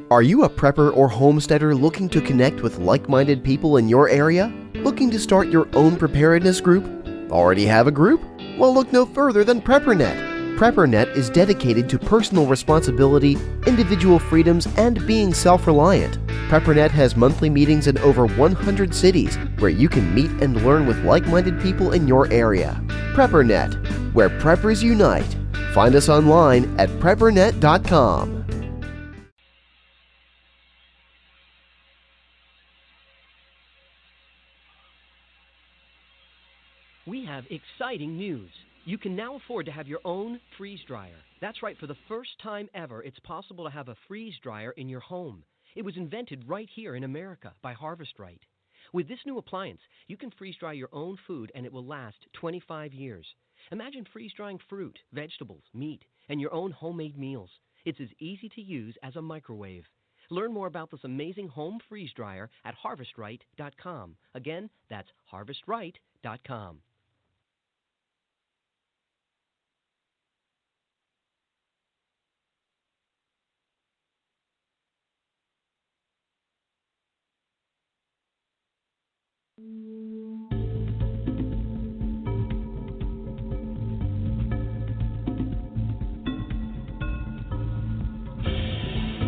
Are you a prepper or homesteader looking to connect with like-minded people in your area? Looking to start your own preparedness group? Already have a group? Well, look no further than PrepperNet. PrepperNet is dedicated to personal responsibility, individual freedoms, and being self-reliant. PrepperNet has monthly meetings in over 100 cities where you can meet and learn with like-minded people in your area. PrepperNet, where preppers unite. Find us online at preppernet.com. We have exciting news. You can now afford to have your own freeze dryer. That's right, for the first time ever, it's possible to have a freeze dryer in your home. It was invented right here in America by Harvest Right. With this new appliance, you can freeze dry your own food and it will last 25 years. Imagine freeze drying fruit, vegetables, meat, and your own homemade meals. It's as easy to use as a microwave. Learn more about this amazing home freeze dryer at harvestright.com. Again, that's harvestright.com.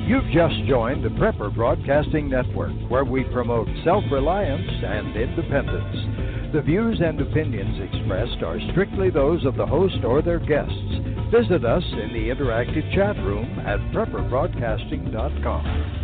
You've just joined the Prepper Broadcasting Network, where we promote self-reliance and independence. The views and opinions expressed are strictly those of the host or their guests. Visit us in the interactive chat room at prepperbroadcasting.com.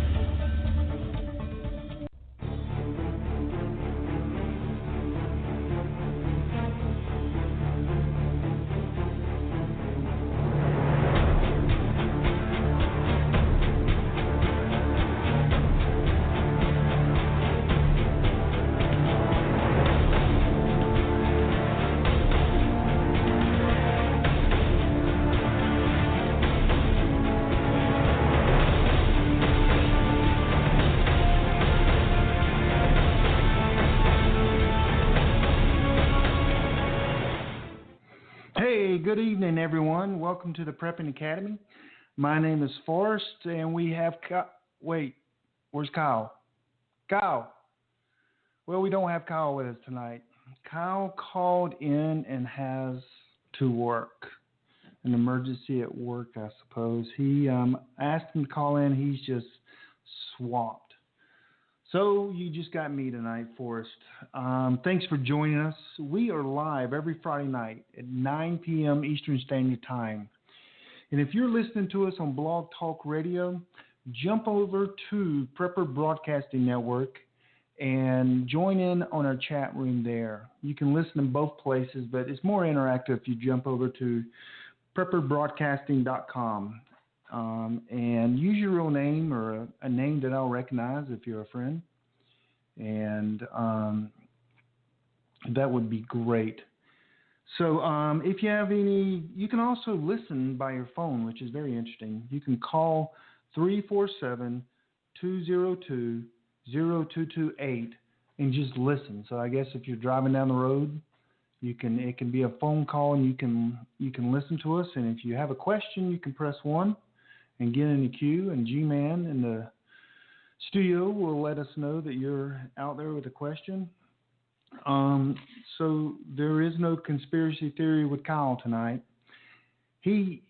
Good evening, everyone. Welcome to the Prepping Academy. My name is Forrest, and we have wait, where's Kyle? Kyle. Well, we don't have Kyle with us tonight. Kyle called in and has to work. An emergency at work, I suppose. He asked him to call in. He's just swamped. So you just got me tonight, Forrest. Thanks for joining us. We are live every Friday night at 9 p.m. Eastern Standard Time. And if you're listening to us on Blog Talk Radio, jump over to Prepper Broadcasting Network and join in on our chat room there. You can listen in both places, but it's more interactive if you jump over to prepperbroadcasting.com. And use your real name or a name that I'll recognize if you're a friend. And that would be great. So if you have any, you can also listen by your phone, which is very interesting. You can call 347-202-0228 and just listen. So I guess if you're driving down the road, it can be a phone call and you can listen to us. And if you have a question, you can press 1. And get in the queue, and G-Man in the studio will let us know that you're out there with a question. So there is no conspiracy theory with Kyle tonight. He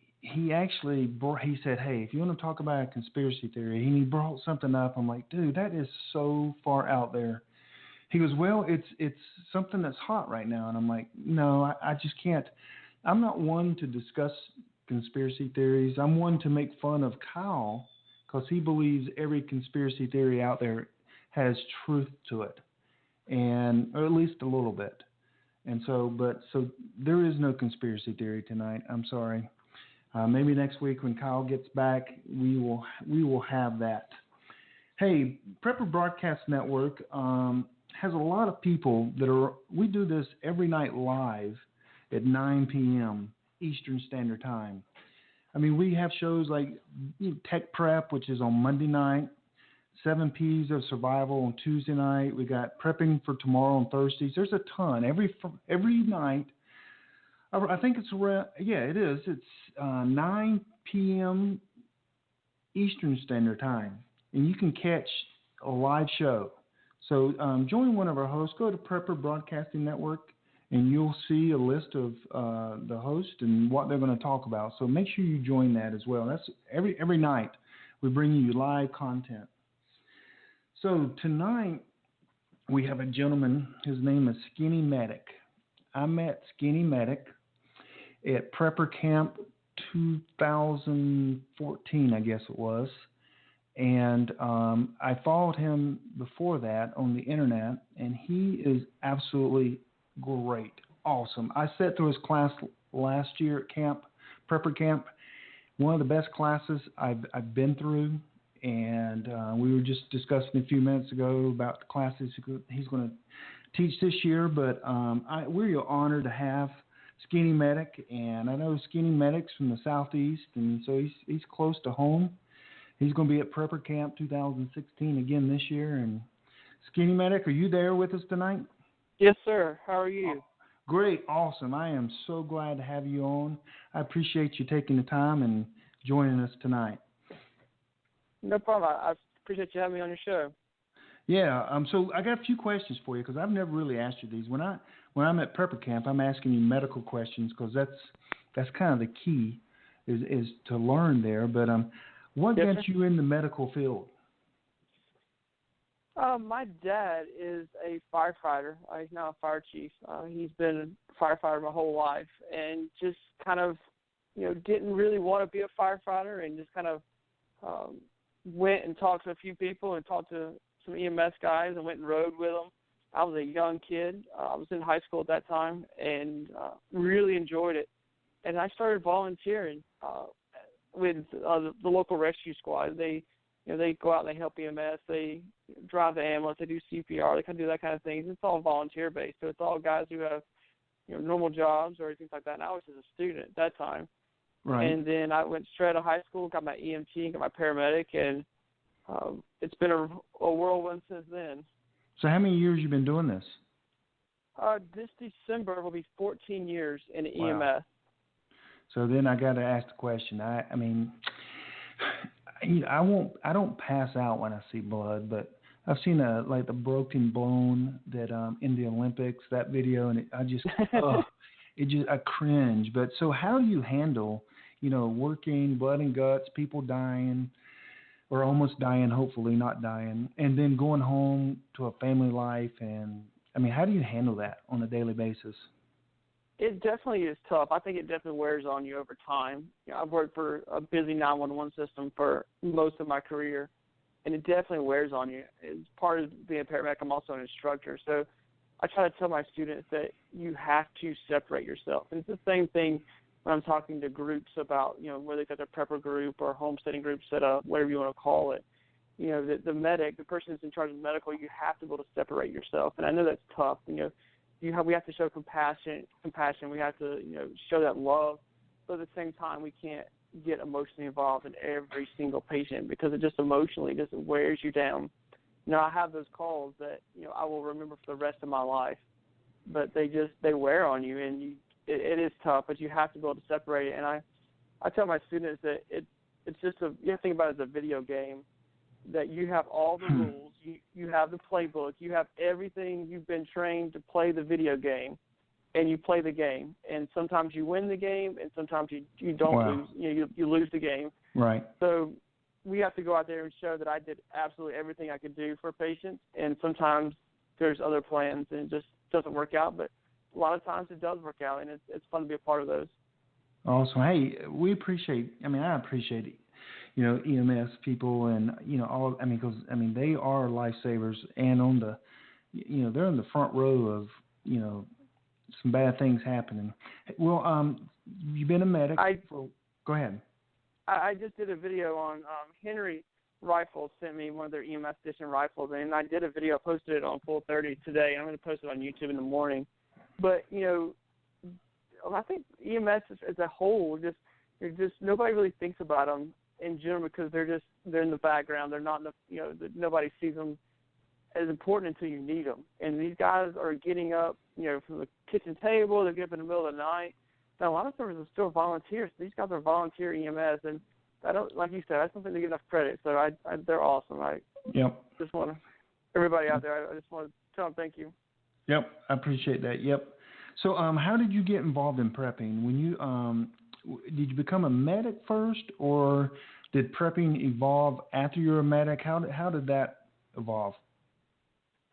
actually he said, hey, if you want to talk about a conspiracy theory, and he brought something up. I'm like, dude, that is so far out there. He goes, well, it's something that's hot right now. And I'm like, no, I just can't. I'm not one to discuss conspiracy theories. I'm one to make fun of Kyle because he believes every conspiracy theory out there has truth to it, or at least a little bit. And so there is no conspiracy theory tonight. I'm sorry. Maybe next week when Kyle gets back, we will have that. Hey, Prepper Broadcast Network has a lot of people we do this every night live at 9 p.m. Eastern Standard Time. I mean, we have shows like Tech Prep, which is on Monday night, 7 P's of Survival on Tuesday night. We got Prepping for Tomorrow on Thursdays. There's a ton every night. I think it's around. Yeah, it is. It's 9 p.m. Eastern Standard Time, and you can catch a live show. So join one of our hosts. Go to Prepper Broadcasting Network, and you'll see a list of the host and what they're going to talk about. So make sure you join that as well. That's every night we bring you live content. So tonight we have a gentleman. His name is Skinny Medic. I met Skinny Medic at Prepper Camp 2014, I guess it was. And I followed him before that on the internet, and he is absolutely great, awesome. I sat through his class last year at Prepper Camp, one of the best classes I've been through. And we were just discussing a few minutes ago about the classes he's going to teach this year. But we're honored to have Skinny Medic, and I know Skinny Medic's from the Southeast, and so he's close to home. He's going to be at Prepper Camp 2016 again this year. And Skinny Medic, are you there with us tonight? Yes, sir. How are you? Great, awesome. I am so glad to have you on. I appreciate you taking the time and joining us tonight. No problem. I appreciate you having me on your show. Yeah. So I got a few questions for you because I've never really asked you these. When I'm at Prepper Camp, I'm asking you medical questions because that's kind of the key is to learn there. But what yes, got sir. you in the medical field? My dad is a firefighter. He's now a fire chief. He's been a firefighter my whole life, and just kind of, didn't really want to be a firefighter, and just kind of went and talked to a few people and talked to some EMS guys and went and rode with them. I was a young kid. I was in high school at that time and really enjoyed it. And I started volunteering with the local rescue squad. They go out and they help EMS. They drive the ambulance. They do CPR. They kind of do that kind of things. It's all volunteer based. So it's all guys who have normal jobs or things like that. And I was just a student at that time. Right. And then I went straight out of high school, got my EMT, got my paramedic, and it's been a whirlwind since then. So how many years you been doing this? This December will be 14 years in Wow. EMS. So then I got to ask the question. I don't pass out when I see blood, but I've seen the broken bone that in the Olympics, that video, and I cringe. But so how do you handle, working, blood and guts, people dying, or almost dying, hopefully not dying, and then going home to a family life? And how do you handle that on a daily basis? It definitely is tough. I think it definitely wears on you over time. I've worked for a busy 911 system for most of my career, and it definitely wears on you. As part of being a paramedic, I'm also an instructor. So I try to tell my students that you have to separate yourself. And it's the same thing when I'm talking to groups about, whether it's a prepper group or homesteading group set up, whatever you want to call it. The medic, the person that's in charge of medical, you have to be able to separate yourself. And I know that's tough. We have to show compassion. We have to, show that love. But at the same time, we can't get emotionally involved in every single patient because it just emotionally just wears you down. I have those calls that, I will remember for the rest of my life, but they wear on you, and it is tough, but you have to be able to separate it. And I tell my students that it's just you have to think about it as a video game, that you have all the rules, you have the playbook, you have everything. You've been trained to play the video game, and you play the game. And sometimes you win the game, and sometimes you don't lose. You lose the game. Right. So we have to go out there and show that I did absolutely everything I could do for patients, and sometimes there's other plans, and it just doesn't work out. But a lot of times it does work out, and it's fun to be a part of those. Awesome. Hey, I appreciate it. EMS people and, because they are lifesavers, and on the, they're in the front row of, some bad things happening. Well, you've been a medic. Go ahead. I just did a video on Henry Rifles sent me one of their EMS edition rifles, and I did a video, posted it on 4:30 today, and I'm going to post it on YouTube in the morning. But, I think EMS as a whole, nobody really thinks about them in general because they're in the background. They're not in the, nobody sees them as important until you need them. And these guys are getting up, from the kitchen table. They're getting up in the middle of the night. Now, a lot of them are still volunteers. These guys are volunteer EMS, and I don't, like you said, I don't think they get enough credit. So they're awesome. I just want to, everybody out there, I just want to tell them thank you. Yep, I appreciate that. Yep. So, how did you get involved in prepping? When you did you become a medic first, or did prepping evolve after you were a medic? How did that evolve?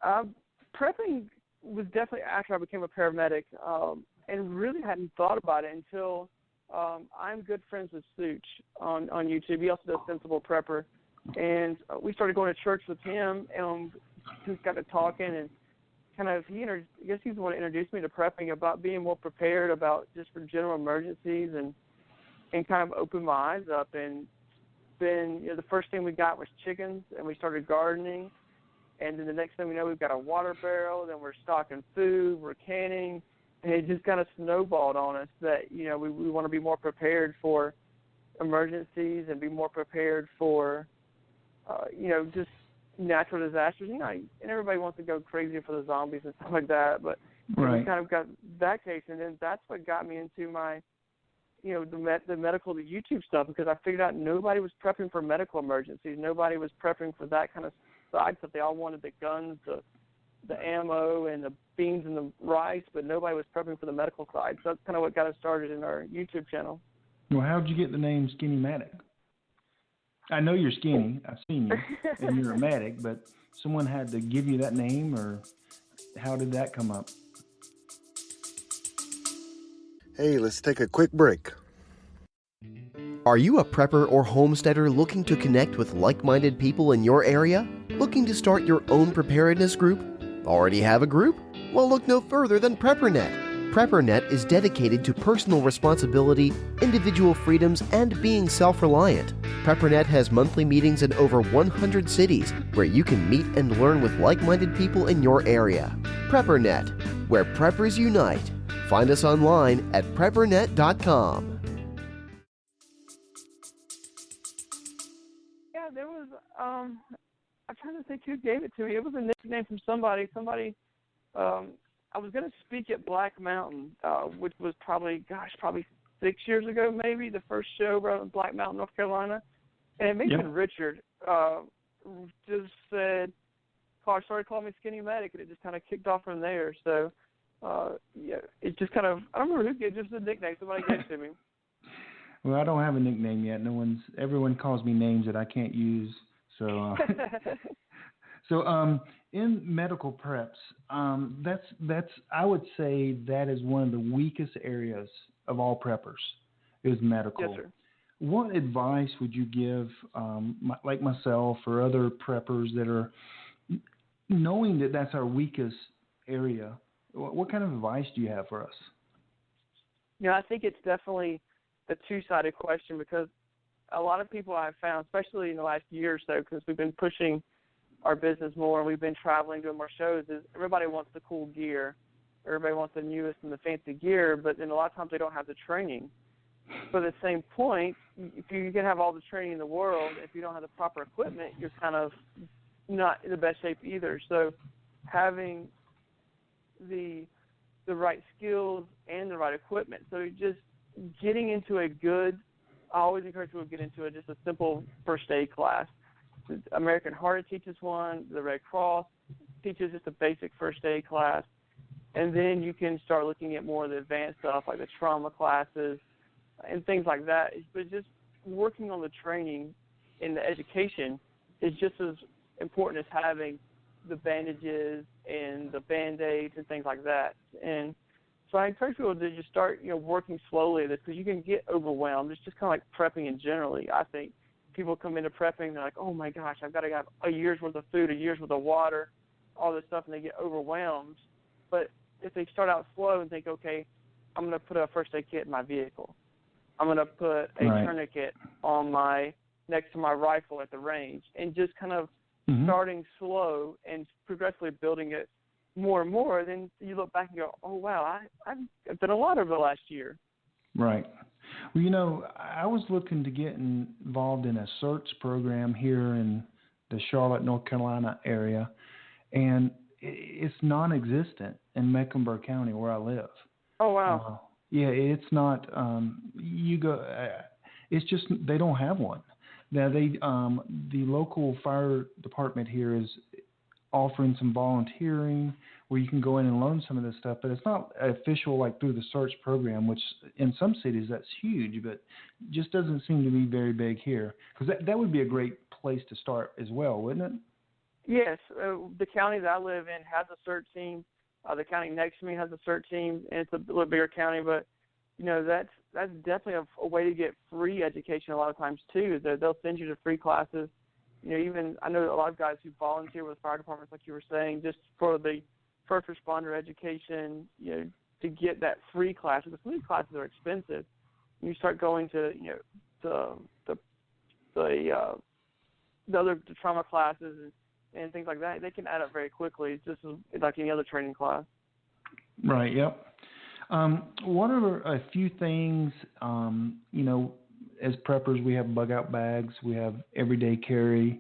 Prepping was definitely after I became a paramedic, and really hadn't thought about it until I'm good friends with Such on YouTube. He also does Sensible Prepper, and we started going to church with him, and just got to talking, and kind of I guess he's the one that introduced me to prepping, about being more prepared about just for general emergencies, and kind of opened my eyes up. And then the first thing we got was chickens, and we started gardening. And then the next thing we know, we've got a water barrel, then we're stocking food, we're canning, and it just kind of snowballed on us that, we want to be more prepared for emergencies and be more prepared for, just natural disasters. And everybody wants to go crazy for the zombies and stuff like that, but we kind of got that case, and then that's what got me into my, the medical, the YouTube stuff, because I figured out nobody was prepping for medical emergencies. Nobody was prepping for that kind of side stuff. They all wanted the guns, the ammo, and the beans and the rice, but nobody was prepping for the medical side. So that's kind of what got us started in our YouTube channel. Well, how did you get the name Skinny Medic? I know you're skinny. I've seen you, and you're a medic, but someone had to give you that name, or how did that come up? Hey, let's take a quick break. Are you a prepper or homesteader looking to connect with like-minded people in your area? Looking to start your own preparedness group? Already have a group? Well, look no further than PrepperNet. PrepperNet is dedicated to personal responsibility, individual freedoms, and being self-reliant. PrepperNet has monthly meetings in over 100 cities where you can meet and learn with like-minded people in your area. PrepperNet, where preppers unite. Find us online at preppernet.com. Yeah, there was, I'm trying to think who gave it to me. It was a nickname from somebody. I was going to speak at Black Mountain, which was probably 6 years ago, maybe, the first show around Black Mountain, North Carolina. And Mason Richard just said, started calling me Skinny Medic, and it just kind of kicked off from there. So, it just kind of, I don't remember who gave it, just a nickname. Somebody gave it to me. Well, I don't have a nickname yet. Everyone calls me names that I can't use. So, in medical preps, that's I would say that is one of the weakest areas of all preppers is medical. Yes, sir. What advice would you give, like myself or other preppers that are knowing that that's our weakest area? What kind of advice do you have for us? I think it's definitely a two-sided question, because a lot of people I've found, especially in the last year or so, because we've been pushing our business more and we've been traveling, doing more shows, is everybody wants the cool gear. Everybody wants the newest and the fancy gear, but then a lot of times they don't have the training. But at the same point, if you can have all the training in the world, if you don't have the proper equipment, you're kind of not in the best shape either. So having the right skills and the right equipment. So just getting into I always encourage people to get into just a simple first aid class. The American Heart teaches one, the Red Cross teaches just a basic first aid class, and then you can start looking at more of the advanced stuff like the trauma classes and things like that. But just working on the training and the education is just as important as having the bandages and the Band-Aids and things like that. And so I encourage people to just start, working slowly at this, because you can get overwhelmed. It's just kind of like prepping in generally. I think people come into prepping, they're like, oh my gosh, I've got to have a year's worth of food, a year's worth of water, all this stuff, and they get overwhelmed. But if they start out slow and think, okay, I'm going to put a first aid kit in my vehicle. I'm going to put a tourniquet on next to my rifle at the range, and just kind of starting slow and progressively building it more and more, then you look back and go, oh, wow, I've done a lot over the last year. Right. Well, I was looking to get involved in a CERTS program here in the Charlotte, North Carolina area, and it's non-existent in Mecklenburg County where I live. Oh, wow. It's not. You go. It's just they don't have one. Now the local fire department here is offering some volunteering where you can go in and learn some of this stuff, but it's not official like through the search program, which in some cities that's huge, but just doesn't seem to be very big here. Because that would be a great place to start as well, wouldn't it? Yes, the county that I live in has a search team. The county next to me has a search team, and it's a little bigger county, but that's definitely a way to get free education a lot of times too. They'll send you to free classes. Even I know a lot of guys who volunteer with fire departments, like you were saying, just for the first responder education, to get that free class. The free classes are expensive. You start going to, the trauma classes and things like that. They can add up very quickly. It's just like any other training class. Right. Yep. What are a few things, as preppers, we have bug-out bags, we have everyday carry.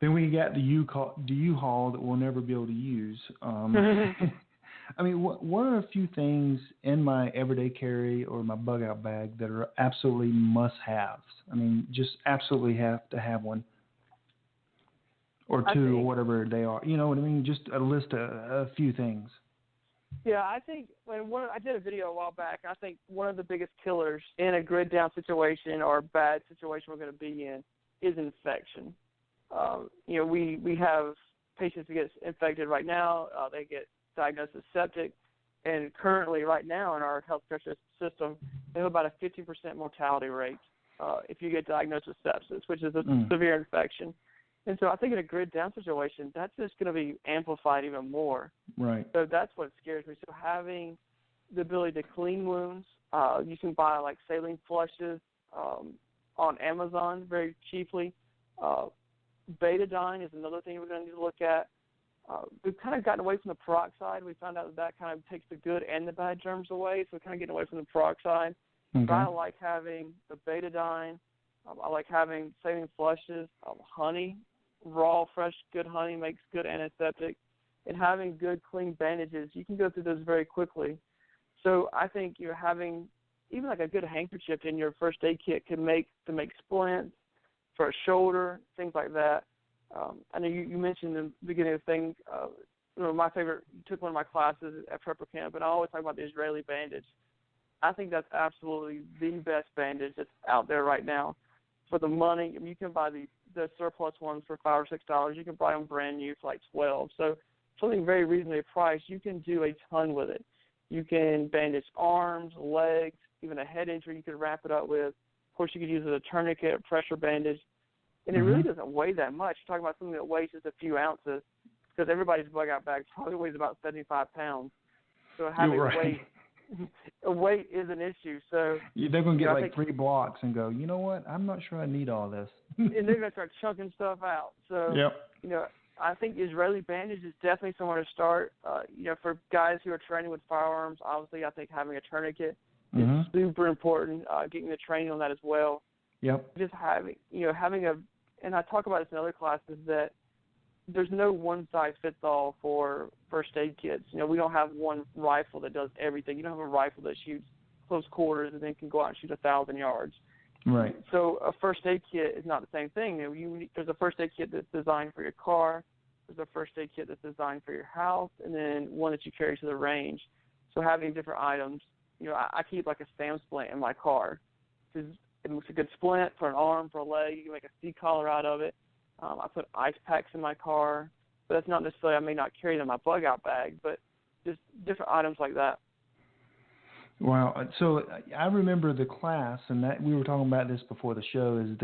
Then we got the U-Haul that we'll never be able to use. I mean, what are a few things in my everyday carry or my bug-out bag that are absolutely must-haves? I mean, just absolutely have to have one or two or whatever they are. You know what I mean? Just a list of a few things. Yeah, I think I did a video a while back. I think one of the biggest killers in a grid down situation or a bad situation we're going to be in is infection. We have patients who get infected right now. They get diagnosed as septic, and currently right now in our healthcare system, they have about a 50% mortality rate if you get diagnosed with sepsis, which is a severe infection. And so I think in a grid down situation, that's just going to be amplified even more. Right. So that's what scares me. So having the ability to clean wounds, you can buy like saline flushes on Amazon very cheaply. Betadine is another thing we're going to need to look at. We've kind of gotten away from the peroxide. We found out that kind of takes the good and the bad germs away, so we're kind of getting away from the peroxide. Okay. But I like having the betadine. I like having saline flushes, honey. Raw, fresh, good honey makes good antiseptic, and having good, clean bandages. You can go through those very quickly. So I think you're having even like a good handkerchief in your first aid kit can make splints for a shoulder, things like that. I know you mentioned in the beginning of the thing, my favorite, you took one of my classes at prepper camp, and I always talk about the Israeli bandage. I think that's absolutely the best bandage that's out there right now. For the money, I mean, you can buy the surplus ones for $5 or $6. You can buy them brand new for like $12. So something very reasonably priced, you can do a ton with it. You can bandage arms, legs, even a head injury you could wrap it up with. Of course, you could use it as a tourniquet, a pressure bandage. And it really doesn't weigh that much. You're talking about something that weighs just a few ounces, because everybody's bug-out bag probably weighs about 75 pounds. So having weight is an issue. So they're going to get like 3 blocks and go, you know what? I'm not sure I need all this. And they're going to start chunking stuff out. So, I think Israeli bandage is definitely somewhere to start. For guys who are training with firearms, obviously I think having a tourniquet is super important, getting the training on that as well. Yep. Just having and I talk about this in other classes, that there's no one-size-fits-all for first aid kits. We don't have one rifle that does everything. You don't have a rifle that shoots close quarters and then can go out and shoot 1,000 yards. Right. So a first aid kit is not the same thing. There's a first aid kit that's designed for your car. There's a first aid kit that's designed for your house, and then one that you carry to the range. So having different items, I keep like a SAM splint in my car, because it makes a good splint for an arm, for a leg. You can make a C-collar out of it. I put ice packs in my car, but that's not necessarily, I may not carry them in my bug-out bag, but just different items like that. Wow. So I remember the class, and that we were talking about this before the show, is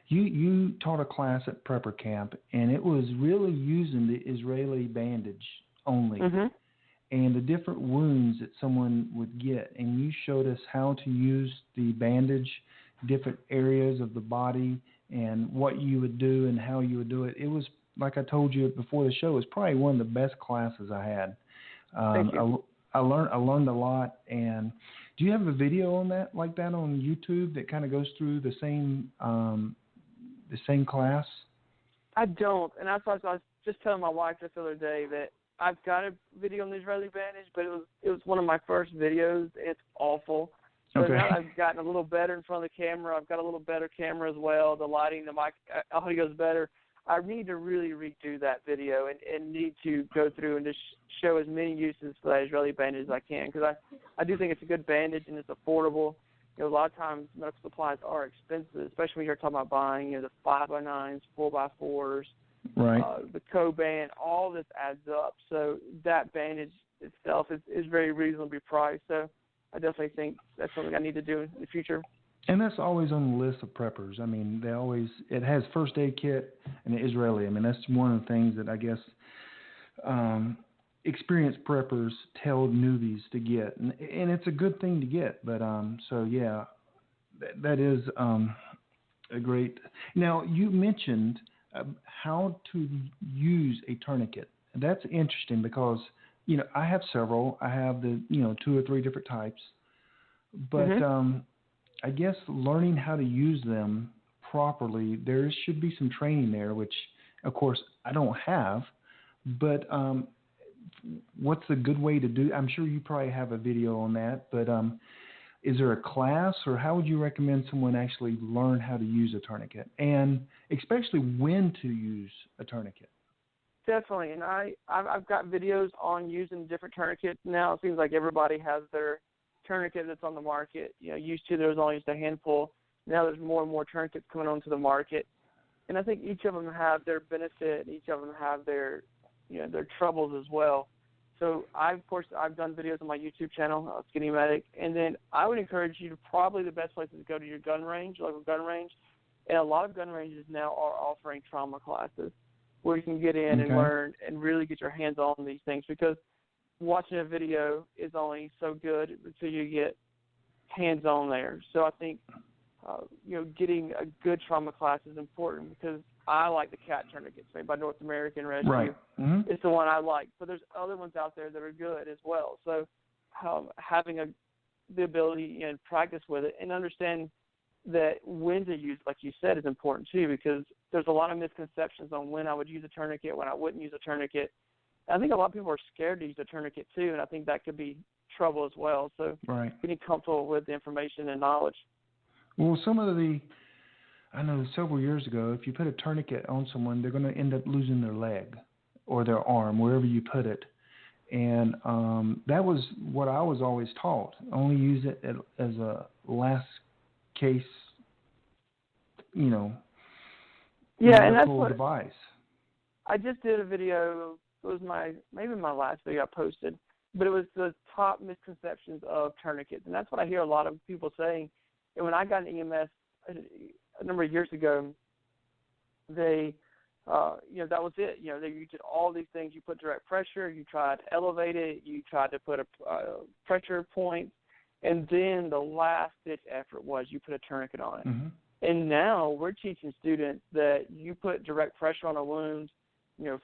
you taught a class at prepper camp, and it was really using the Israeli bandage only. And the different wounds that someone would get, and you showed us how to use the bandage, different areas of the body, and what you would do and how you would do it. It was, like I told you before the show, it was probably one of the best classes I had. Thank you. I learned a lot. And do you have a video on that, like that, on YouTube that kind of goes through the same class? I don't, and that's why I was just telling my wife just the other day that I've got a video on the Israeli bandage, but it was one of my first videos. It's awful. So Okay. now I've gotten a little better in front of the camera. I've got a little better camera as well. The lighting, the mic, audio's better. I need to really redo that video and need to go through and just show as many uses for that Israeli bandage as I can, because I do think it's a good bandage and it's affordable. A lot of times medical supplies are expensive, especially when you're talking about buying the 5x9s, 4x4s, Right. The Co-Band. All this adds up. So that bandage itself is very reasonably priced. So I definitely think that's something I need to do in the future. And that's always on the list of preppers. I mean, it has first aid kit and the Israeli. I mean, that's one of the things that I guess experienced preppers tell newbies to get. And it's a good thing to get. But, so, yeah, that is a great. Now, you mentioned how to use a tourniquet. That's interesting because, I have several. I have the, 2 or 3 different types. But I guess learning how to use them properly, there should be some training there, which, of course, I don't have. But what's a good way to do? I'm sure you probably have a video on that. But is there a class, or how would you recommend someone actually learn how to use a tourniquet, and especially when to use a tourniquet? Definitely, and I've got videos on using different tourniquets now. It seems like everybody has their tourniquet that's on the market. Used to there was only just a handful. Now there's more and more tourniquets coming onto the market, and I think each of them have their benefit. Each of them have their their troubles as well. So I've done videos on my YouTube channel, Skinny Medic, and then I would encourage you to probably the best place is to go to your gun range, local gun range, and a lot of gun ranges now are offering trauma classes where you can get in and learn and really get your hands on these things, because watching a video is only so good until you get hands-on there. So I think, getting a good trauma class is important, because I like the cat tourniquets made by North American Rescue. Right. Mm-hmm. It's the one I like. But there's other ones out there that are good as well. So having the ability and practice with it and understand that when to use, like you said, is important too, because there's a lot of misconceptions on when I would use a tourniquet, when I wouldn't use a tourniquet. I think a lot of people are scared to use a tourniquet too, and I think that could be trouble as well. So getting comfortable with the information and knowledge. Well, I know several years ago, if you put a tourniquet on someone, they're going to end up losing their leg or their arm, wherever you put it. And that was what I was always taught. Only use it as a last case, and that's what device. I just did a video. It was maybe my last video I posted, but it was the top misconceptions of tourniquets, and that's what I hear a lot of people saying. And when I got an EMS a number of years ago, they, that was it. You did all these things. You put direct pressure. You tried to elevate it. You tried to put a pressure point, and then the last-ditch effort was you put a tourniquet on it. Mm-hmm. And now we're teaching students that you put direct pressure on a wound,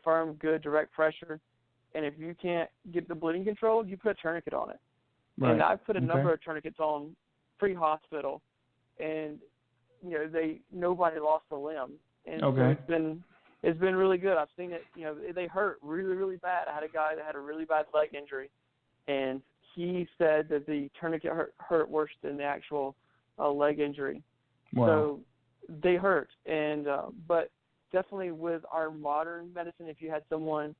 firm, good direct pressure, and if you can't get the bleeding controlled, you put a tourniquet on it. Right. And I've put a number of tourniquets on pre-hospital, and nobody lost a limb, and so it's been really good. I've seen it. They hurt really, really bad. I had a guy that had a really bad leg injury, and he said that the tourniquet hurt worse than the actual leg injury. Wow. So they hurt, and but definitely with our modern medicine, if you had someone,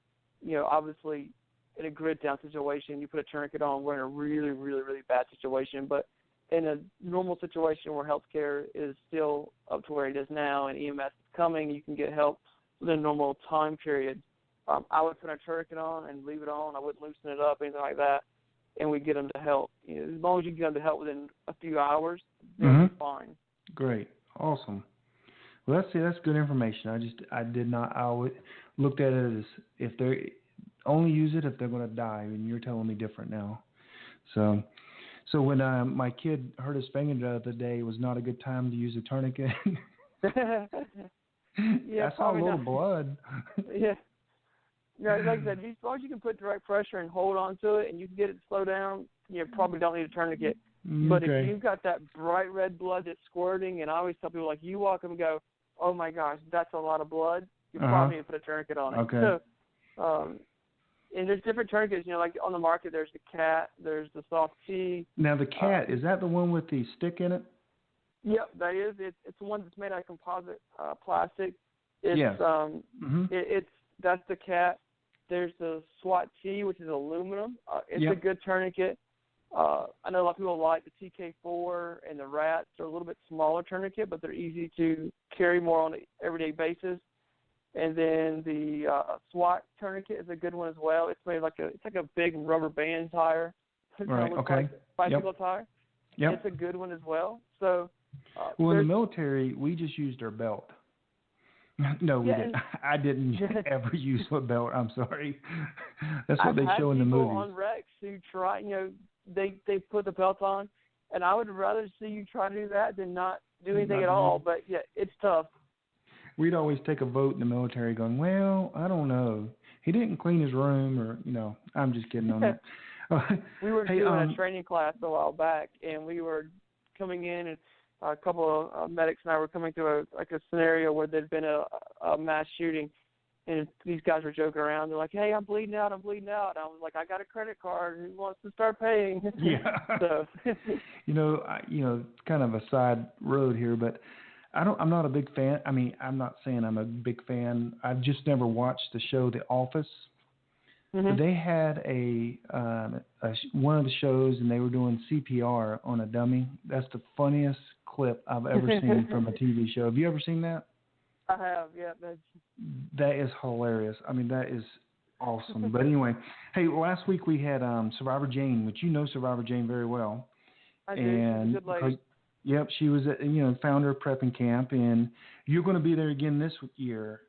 obviously in a grid down situation, you put a tourniquet on, we're in a really, really, really bad situation. But in a normal situation where healthcare is still up to where it is now and EMS is coming, you can get help within a normal time period. I would put a tourniquet on and leave it on. I wouldn't loosen it up, anything like that, and we'd get them to help. As long as you get them to help within a few hours, they'll be fine. Great. Awesome. Well, that's good information. I looked at it as if they only use it if they're going to die, and you're telling me different now. So when my kid hurt his finger the other day, it was not a good time to use a tourniquet. Yeah, I saw a little blood. Yeah. Like I said, as long as you can put direct pressure and hold on to it, and you can get it to slow down, you probably don't need a tourniquet. But if you've got that bright red blood that's squirting, and I always tell people, you walk up and go, oh my gosh, that's a lot of blood, you probably need to put a tourniquet on it. Okay. So And there's different tourniquets. Like on the market, there's the cat, there's the soft T. Now the cat, is that the one with the stick in it? Yep, that is. It's the one that's made out of composite plastic. It's Yeah. that's the cat. There's the SWAT T, which is aluminum. It's a good tourniquet. I know a lot of people like the TK4 and the Rats. They're a little bit smaller tourniquet, but they're easy to carry more on an everyday basis. And then the SWAT tourniquet is a good one as well. It's made it's like a big rubber band tire. Right. Okay. Like bicycle tire. Yep. It's a good one as well. So. Well, in the military, we just used our belt. No, we didn't. I didn't ever use a belt. I'm sorry. That's what they show in the movies. I've had people on Rex who try, they put the belt on, and I would rather see you try to do that than not do anything at all. But, yeah, it's tough. We'd always take a vote in the military going, well, I don't know. He didn't clean his room or, I'm just kidding on that. We were doing a training class a while back, and we were coming in, and a couple of medics and I were coming through a scenario where there'd been a mass shooting, and these guys were joking around. They're like, "Hey, I'm bleeding out. And I was like, "I got a credit card. Who wants to start paying?" Yeah. So, kind of a side road here, but I'm not a big fan. I mean, I'm not saying I'm a big fan. I've just never watched the show The Office. Mm-hmm. But they had one of the shows, and they were doing CPR on a dummy. That's the funniest clip I've ever seen from a TV show. Have you ever seen that? I have, yeah. That is hilarious. I mean, that is awesome. But anyway, hey, last week we had Survivor Jane, which you know Survivor Jane very well. I do. She's a good lady. Yep, she was founder of Prep and Camp, and you're going to be there again this year.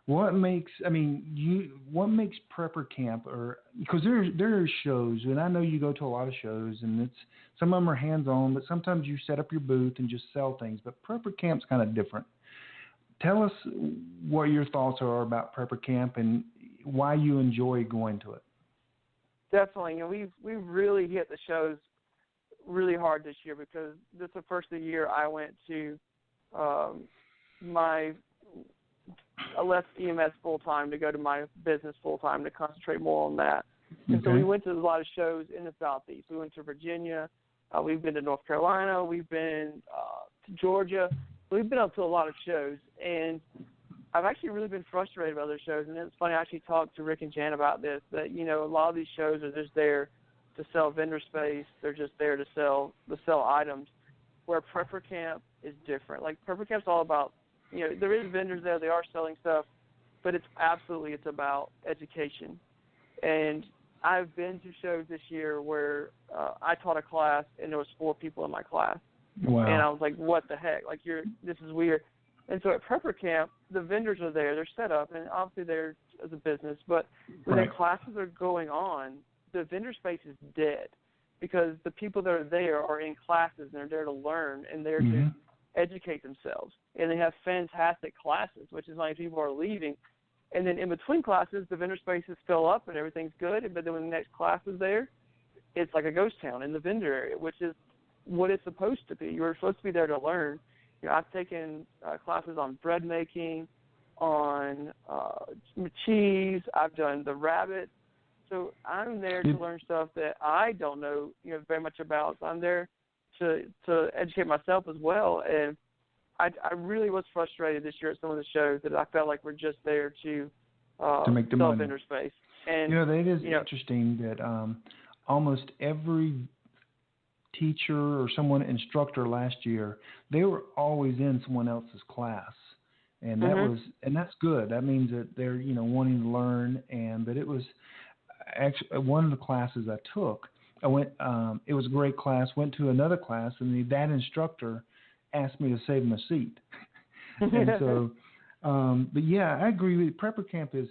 What makes Prepper Camp, or because there are shows, and I know you go to a lot of shows, and some of them are hands-on, but sometimes you set up your booth and just sell things. But Prepper Camp's kind of different. Tell us what your thoughts are about Prepper Camp and why you enjoy going to it. Definitely, we've really hit the shows really hard this year because this is the first of the year I went to I left EMS full-time to go to my business full-time to concentrate more on that. And so we went to a lot of shows in the Southeast. We went to Virginia. We've been to North Carolina. We've been to Georgia. We've been up to a lot of shows. And I've actually really been frustrated by other shows. And it's funny, I actually talked to Rick and Jan about this, that, a lot of these shows are just there to sell vendor space. They're just there to sell items, where Prepper Camp is different. Like, Prepper Camp's all about, there is vendors there, they are selling stuff, but it's about education. And I've been to shows this year where I taught a class and there was 4 people in my class. Wow. And I was like, what the heck? Like, this is weird. And so at Prepper Camp, the vendors are there, they're set up, and obviously they're as a business, but when the classes are going on, the vendor space is dead because the people that are there are in classes and they're there to learn and they're to educate themselves. And they have fantastic classes, which is why people are leaving. And then in between classes, the vendor spaces fill up and everything's good. But then when the next class is there, it's like a ghost town in the vendor area, which is what it's supposed to be. You're supposed to be there to learn. I've taken classes on bread making, on cheese. I've done the rabbit. So I'm there to learn stuff that I don't know, very much about. So I'm there to educate myself as well. And I really was frustrated this year at some of the shows that I felt like we're just there to make the sell money. vendor space. And that is interesting that almost every teacher or instructor last year, they were always in someone else's class. And that's good. That means that they're, wanting to learn. But it was actually one of the classes I took. I went. It was a great class. Went to another class, and that instructor asked me to save him a seat. And so, but yeah, I agree with you. Prepper Camp is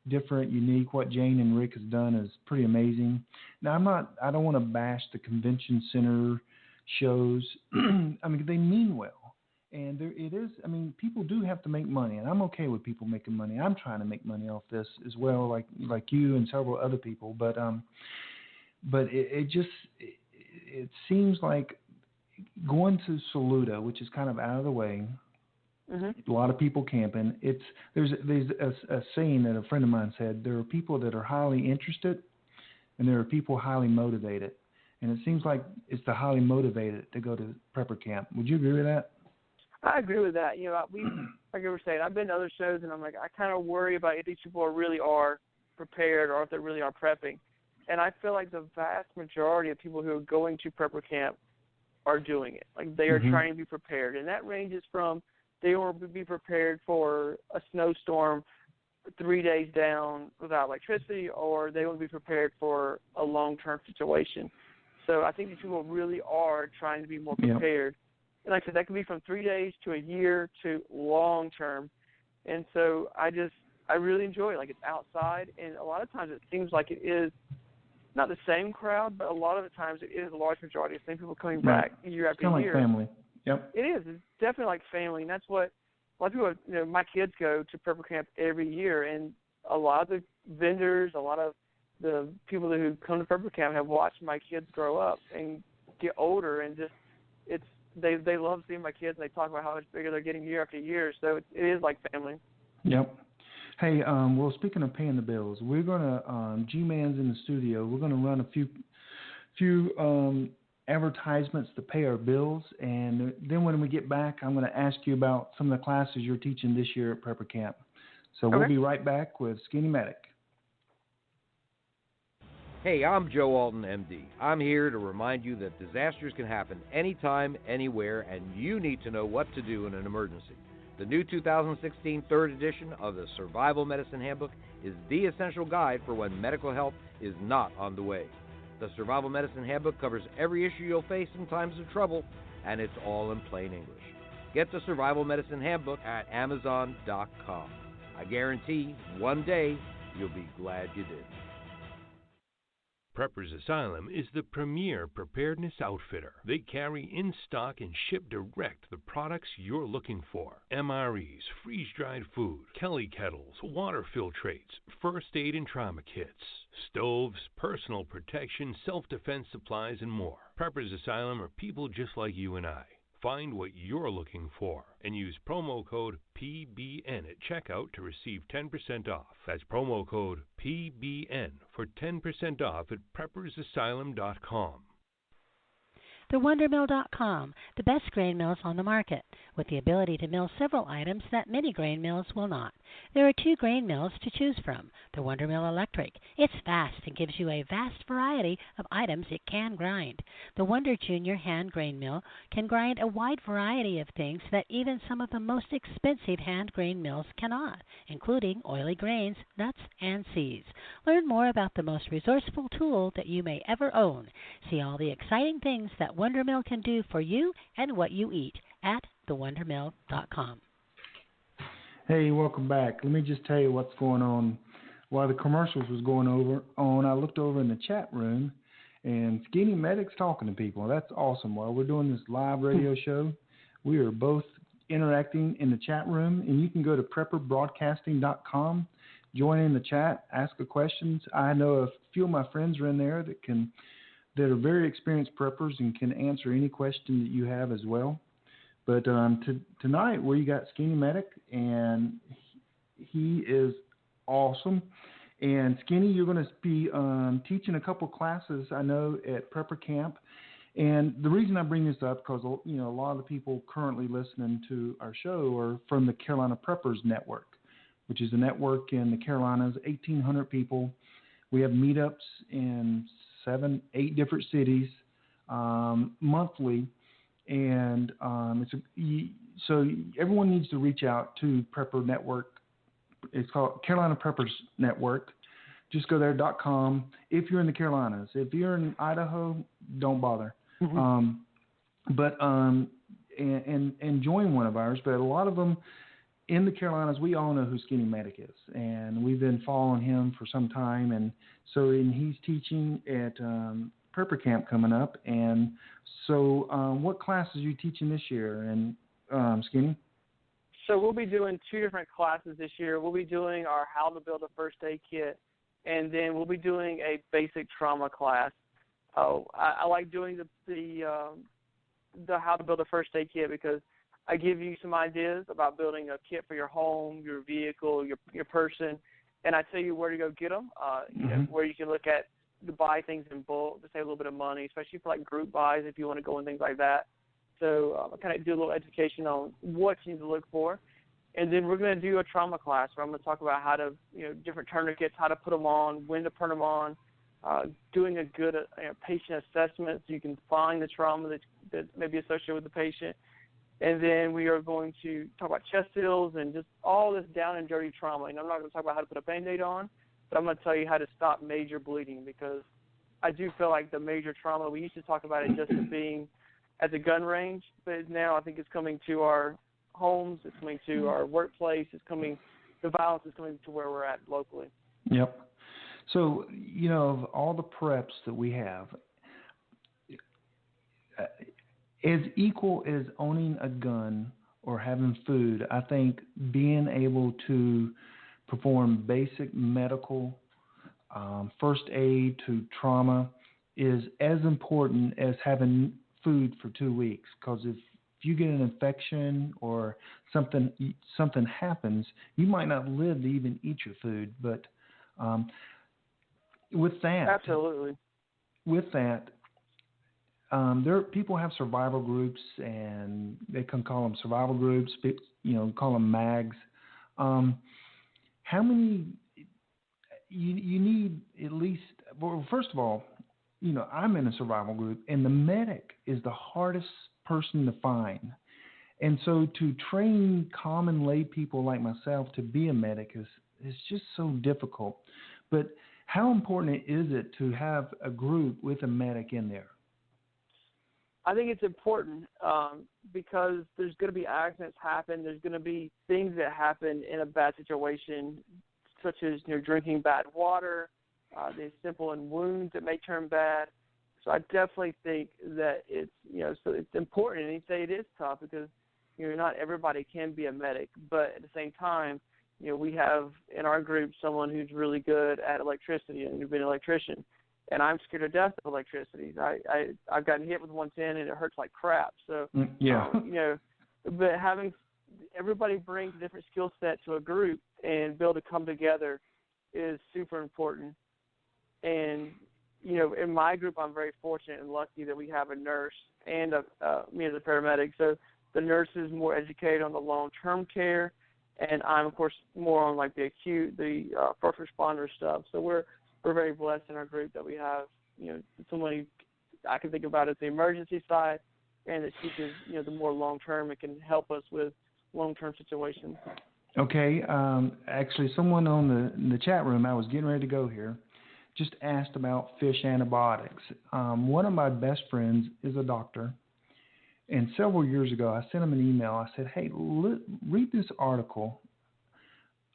different, unique. What Jane and Rick has done is pretty amazing. Now, I don't want to bash the convention center shows. I mean, they mean well, and it is. I mean, people do have to make money, and I'm okay with people making money. I'm trying to make money off this as well, like you and several other people. But it seems like going to Saluda, which is kind of out of the way, A lot of people camping. There's a saying that a friend of mine said, there are people that are highly interested and there are people highly motivated. And it seems like it's the highly motivated to go to prepper camp. Would you agree with that? I agree with that. You know, like I was saying, I've been to other shows, and I'm like, I kind of worry about if these people really are prepared or if they really are prepping. And I feel like the vast majority of people who are going to prepper camp are doing it. Like, they are trying to be prepared. And that ranges from they want to be prepared for a snowstorm 3 days down without electricity, or they want to be prepared for a long-term situation. So I think these people really are trying to be more prepared. And like I said, that could be from 3 days to a year to long-term. And so I really enjoy it. Like, it's outside, and a lot of times it seems like it is not the same crowd, but a lot of the times it is a large majority of the same people coming back year after year. It's kind of like family. Yep. It is. It's definitely like family, and that's what a lot of people, my kids go to prepper camp every year, and a lot of the vendors, a lot of the people who come to prepper camp have watched my kids grow up and get older, and just they love seeing my kids, and they talk about how much bigger they're getting year after year. So it is like family. Yep. Hey, well, speaking of paying the bills, we're gonna G-Man's in the studio. We're gonna run a few advertisements to pay our bills, and then when we get back, I'm gonna ask you about some of the classes you're teaching this year at prepper camp. So we'll be right back with Skinny Medic. Hey, I'm Joe Alton, MD. I'm here to remind you that disasters can happen anytime, anywhere, and you need to know what to do in an emergency. The new 2016 third edition of the Survival Medicine Handbook is the essential guide for when medical help is not on the way. The Survival Medicine Handbook covers every issue you'll face in times of trouble, and it's all in plain English. Get the Survival Medicine Handbook at Amazon.com. I guarantee one day you'll be glad you did. Prepper's Asylum is the premier preparedness outfitter. They carry in stock and ship direct the products you're looking for. MREs, freeze-dried food, Kelly kettles, water filtrates, first aid and trauma kits, stoves, personal protection, self-defense supplies, and more. Prepper's Asylum are people just like you and I. Find what you're looking for and use promo code PBN at checkout to receive 10% off. That's promo code PBN for 10% off at preppersasylum.com. TheWonderMill.com, the best grain mills on the market, with the ability to mill several items that many grain mills will not. There are 2 grain mills to choose from. The Wonder Mill Electric. It's fast and gives you a vast variety of items it can grind. The Wonder Junior Hand Grain Mill can grind a wide variety of things that even some of the most expensive hand grain mills cannot, including oily grains, nuts, and seeds. Learn more about the most resourceful tool that you may ever own. See all the exciting things that Wonder Mill can do for you and what you eat at thewondermill.com. Hey, welcome back. Let me just tell you what's going on. While the commercials was going on, I looked over in the chat room, and Skinny Medic's talking to people. That's awesome. While we're doing this live radio show, we are both interacting in the chat room, and you can go to prepperbroadcasting.com, join in the chat, ask the questions. I know a few of my friends are in there that are very experienced preppers and can answer any question that you have as well. But tonight we got Skinny Medic, and he is awesome. And Skinny, you're going to be teaching a couple classes, I know, at prepper camp. And the reason I bring this up because a lot of the people currently listening to our show are from the Carolina Preppers Network, which is a network in the Carolinas, 1,800 people. We have meetups in 7-8 different cities monthly. And so everyone needs to reach out to Prepper Network. It's called Carolina Preppers Network. Just go there, .com, if you're in the Carolinas. If you're in Idaho, don't bother. And join one of ours. But a lot of them in the Carolinas, we all know who Skinny Medic is. And we've been following him for some time. And he's teaching at prepper camp coming up. And so what classes are you teaching this year, and Skinny? So we'll be doing 2 different classes this year. We'll be doing our How to Build a First Aid Kit, and then we'll be doing a basic trauma class. I like doing the How to Build a First Aid Kit because I give you some ideas about building a kit for your home, your vehicle, your person, and I tell you where to go get them, you know, where you can look at to buy things in bulk to save a little bit of money, especially for like group buys if you want to go and things like that. So I kind of do a little education on what you need to look for. And then we're going to do a trauma class where I'm going to talk about how to, you know, different tourniquets, how to put them on, when to put them on, doing a good patient assessment so you can find the trauma that may be associated with the patient. And then we are going to talk about chest seals and just all this down and dirty trauma. And I'm not going to talk about how to put a Band-Aid on, but I'm going to tell you how to stop major bleeding, because I do feel like the major trauma, we used to talk about it just as being at the gun range, but now I think it's coming to our homes, it's coming to our workplace, the violence is coming to where we're at locally. Yep. So, you know, of all the preps that we have, as equal as owning a gun or having food, I think being able to perform basic medical first aid to trauma is as important as having food for 2 weeks. Because if you get an infection or something happens, you might not live to even eat your food. But with that, absolutely. With that, people have survival groups, and they can call them survival groups. You know, call them mags. How many? You need at least. Well, first of all, you know, I'm in a survival group, and the medic is the hardest person to find. And so to train common lay people like myself to be a medic is just so difficult. But how important is it to have a group with a medic in there? I think it's important because there's going to be accidents happen. There's going to be things that happen in a bad situation, such as, you know, drinking bad water, the simple wounds that may turn bad. So I definitely think that it's, you know, so it's important. And you say it is tough because, you know, not everybody can be a medic, but at the same time, you know, we have in our group someone who's really good at electricity and who's been an electrician. And I'm scared to death of electricity. I've gotten hit with 110 and it hurts like crap. So, you know, but having everybody brings a different skill set to a group and be able to come together is super important. And, you know, in my group, I'm very fortunate and lucky that we have a nurse and me as a paramedic. So the nurse is more educated on the long-term care, and I'm, of course, more on like the acute, the first responder stuff. So we're very blessed in our group that we have, you know, somebody I can think about as the emergency side, and that teaches, you know, the more long-term. It can help us with long-term situations. Okay. Actually, someone in the chat room, I was getting ready to go here, just asked about fish antibiotics. One of my best friends is a doctor, and several years ago, I sent him an email. I said, hey, read this article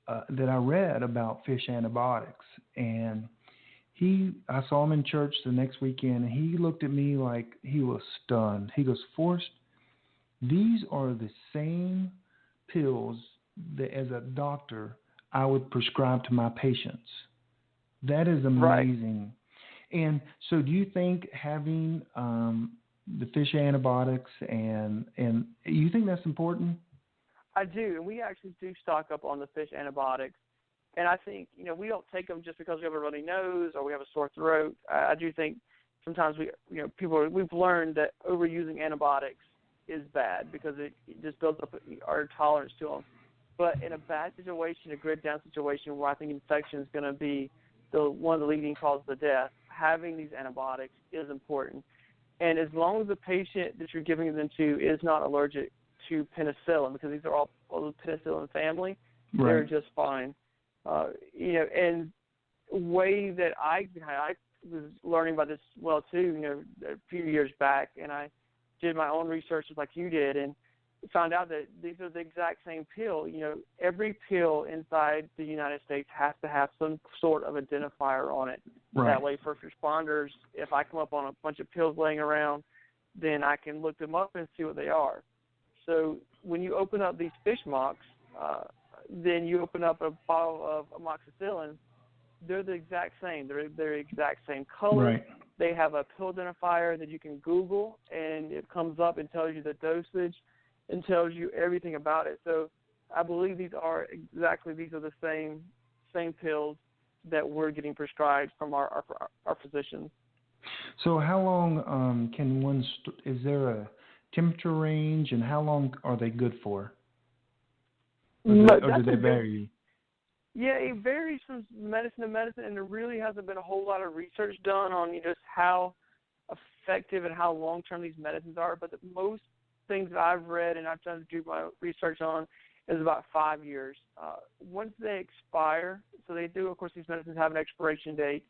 that I read about fish antibiotics. And I saw him in church the next weekend, and he looked at me like he was stunned. He goes, Forrest, these are the same pills that as a doctor I would prescribe to my patients. That is amazing. Right. And so do you think having the fish antibiotics and you think that's important? I do, and we actually do stock up on the fish antibiotics. And I think, you know, we don't take them just because we have a runny nose or we have a sore throat. I do think sometimes we've learned that overusing antibiotics is bad because it just builds up our tolerance to them. But in a bad situation, a grid down situation where I think infection is going to be one of the leading causes of death, having these antibiotics is important. And as long as the patient that you're giving them to is not allergic to penicillin, because these are all the penicillin family, right, they're just fine. You know, and way that I was learning about this well too, you know, a few years back, and I did my own research like you did, and found out that these are the exact same pill. You know, every pill inside the United States has to have some sort of identifier on it. Right. That way, first responders, if I come up on a bunch of pills laying around, then I can look them up and see what they are. So when you open up these fish mocks, then you open up a bottle of amoxicillin, they're the exact same. They're the exact same color. Right. They have a pill identifier that you can Google, and it comes up and tells you the dosage. and tells you everything about it. So I believe these are the same pills that we're getting prescribed from our physicians. So how long can one? Is there a temperature range, and how long are they good for? Or do they vary? Yeah, it varies from medicine to medicine, and there really hasn't been a whole lot of research done on just how effective and how long-term these medicines are. But most things that I've read and I've done to do my research on is about 5 years. Once they expire, so they do, of course, these medicines have an expiration date,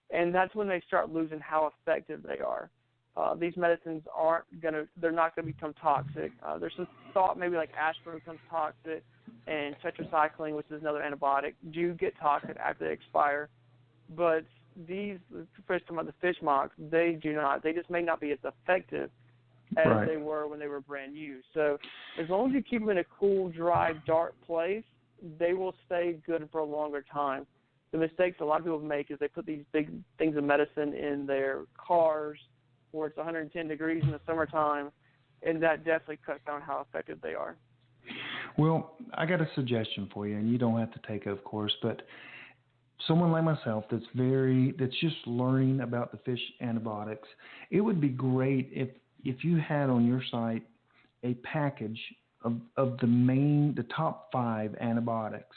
and that's when they start losing how effective they are. These medicines they're not going to become toxic. There's some thought maybe like aspirin becomes toxic, and tetracycline, which is another antibiotic, do get toxic after they expire. But these, especially about the fish mocks, they do not. They just may not be as effective as they were when they were brand new. So as long as you keep them in a cool, dry, dark place, they will stay good for a longer time. The mistakes a lot of people make is they put these big things of medicine in their cars where it's 110 degrees in the summertime, and that definitely cuts down how effective they are. Well, I got a suggestion for you, and you don't have to take it, of course, but someone like myself that's just learning about the fish antibiotics, it would be great if you had on your site a package of the top 5 antibiotics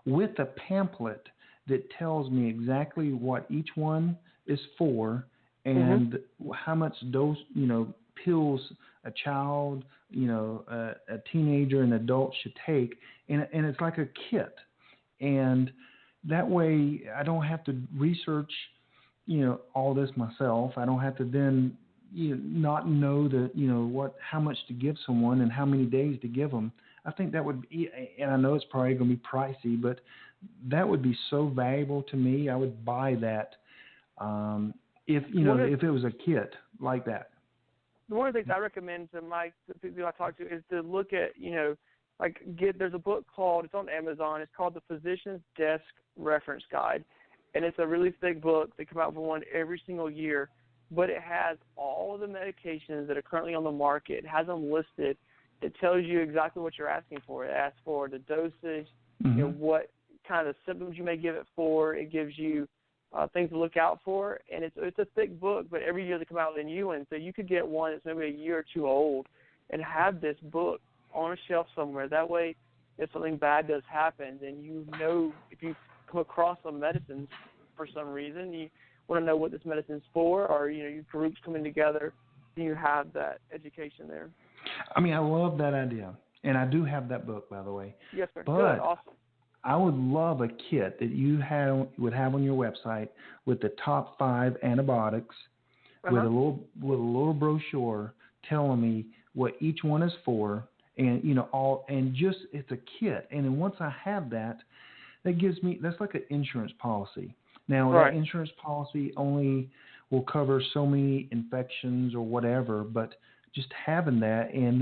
with a pamphlet that tells me exactly what each one is for and how much dose, pills a child, a teenager, an adult should take, and it's like a kit, and that way I don't have to research, all this myself. I don't have to then not know how much to give someone and how many days to give them. I think that would be, and I know it's probably going to be pricey, but that would be so valuable to me. I would buy that if it was a kit like that. One of the things I recommend to the people I talk to is to look at, there's a book it's on Amazon. It's called The Physician's Desk Reference Guide. And it's a really thick book. They come out with one every single year. But it has all of the medications that are currently on the market. It has them listed. It tells you exactly what you're asking for. It asks for the dosage, what kind of symptoms you may give it for. It gives you things to look out for. And it's a thick book, but every year they come out with a new one. So you could get one that's maybe a year or two old and have this book on a shelf somewhere. That way, if something bad does happen, then if you come across some medicines for some reason, you want to know what this medicine's for, or your groups coming together, then you have that education there. I mean, I love that idea, and I do have that book, by the way. Yes, sir. But good, awesome. I would love a kit that you would have on your website with the top 5 antibiotics, with a little brochure telling me what each one is for, and it's a kit. And then once I have that gives me, that's like an insurance policy. Now, that insurance policy only will cover so many infections or whatever, but just having that, and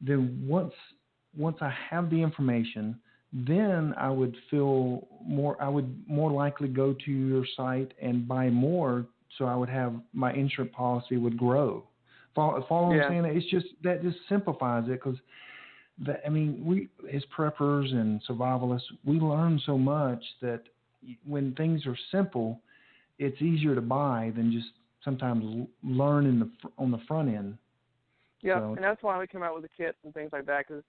then once I have the information, then I would feel more. I would more likely go to your site and buy more, so I would have my insurance policy would grow. Follow what I'm saying? It's just that just simplifies it, because we as preppers and survivalists, we learn so much that when things are simple, it's easier to buy than just sometimes learn on the front end. Yeah, so, and that's why we come out with the kits and things like that, because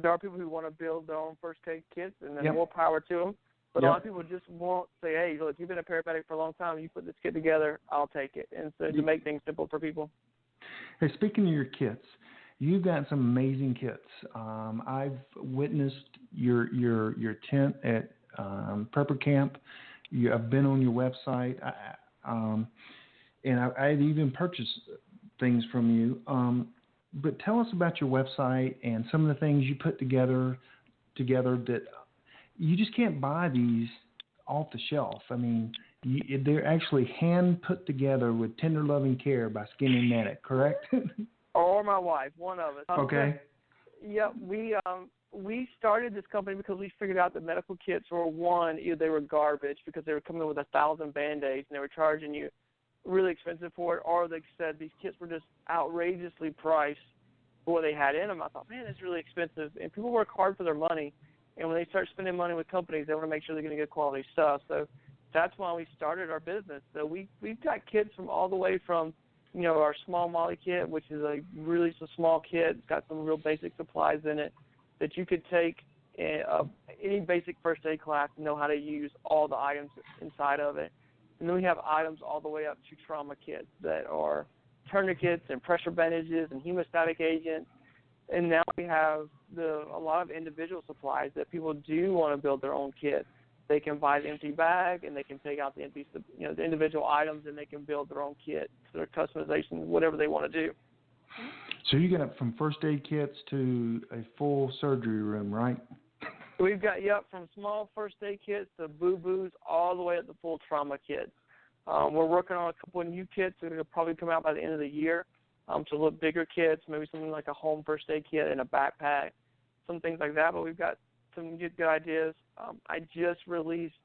there are people who want to build their own first aid kits, and then more power to them. But a lot of people just won't say, hey, look, you've been a paramedic for a long time, you put this kit together, I'll take it. And so to make things simple for people. Hey, speaking of your kits, you've got some amazing kits. I've witnessed your tent at Prepper Camp. I've been on your website, and I've even purchased things from you. But tell us about your website and some of the things you put together that you just can't buy these off the shelf. I mean, they're actually hand put together with tender loving care by Skinny Medic, correct? Or my wife, one of us. Okay. Yeah, we started this company because we figured out that medical kits were either they were garbage because they were coming with 1,000 Band-Aids and they were charging you really expensive for it, or they said these kits were just outrageously priced for what they had in them. I thought, man, that's really expensive. And people work hard for their money. And when they start spending money with companies, they want to make sure they're getting good quality stuff. So that's why we started our business. So we've got kits from all the way from, our small Molly kit, which is a really small kit. It's got some real basic supplies in it that you could take any basic first aid class and know how to use all the items inside of it. And then we have items all the way up to trauma kits that are tourniquets and pressure bandages and hemostatic agents. And now we have a lot of individual supplies that people do want to build their own kit. They can buy the empty bag and they can take out the the individual items, and they can build their own kit, their customization, whatever they want to do. So you get up from first aid kits to a full surgery room, right? We've got from small first aid kits to boo-boos all the way up to full trauma kits. We're working on a couple of new kits that will probably come out by the end of the year. To look bigger kits, maybe something like a home first aid kit and a backpack, some things like that. But we've got some good ideas. I just released,